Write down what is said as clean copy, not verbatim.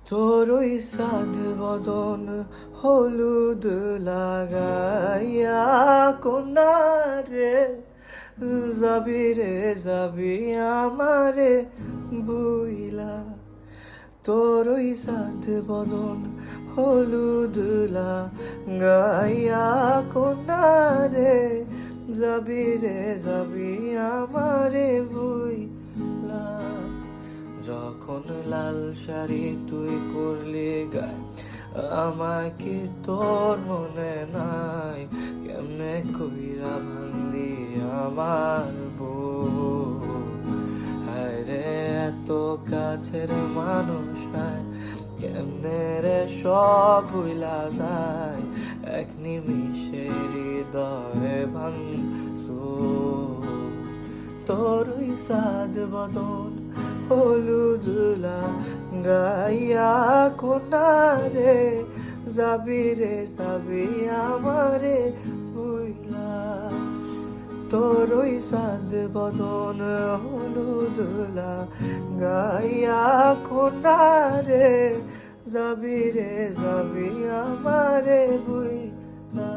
তোর ওই সাধ বদন হলুদ লাগাইয়া কোনারে যাবি রে যাবি আমারে বুইলা। তোর ওই সাধ বদন হলুদ লাগাইয়া কোনারে যাবি রে যাবি আমারে বুইলা। যখন লাল শাড়ি তুই করলি গায় আমাকে তোর মনে নাই, কেমনে কইরা ভাঙলি আমার বুক। হায় রে এত কাছের মানুষ হায় কেমনে রে সব ভুলা যায়, এক নিমিষে হৃদয় ভাঙচুর। তোর ওই সাধ বদন হলুদ লাগাইয়া কোনারে যাবি রে যাবি আমারে বুইলা। তোর ওই সাধ বদন হলুদ লাগাইয়া কোনারে যাবি রে যাবি আমারে বুইলা।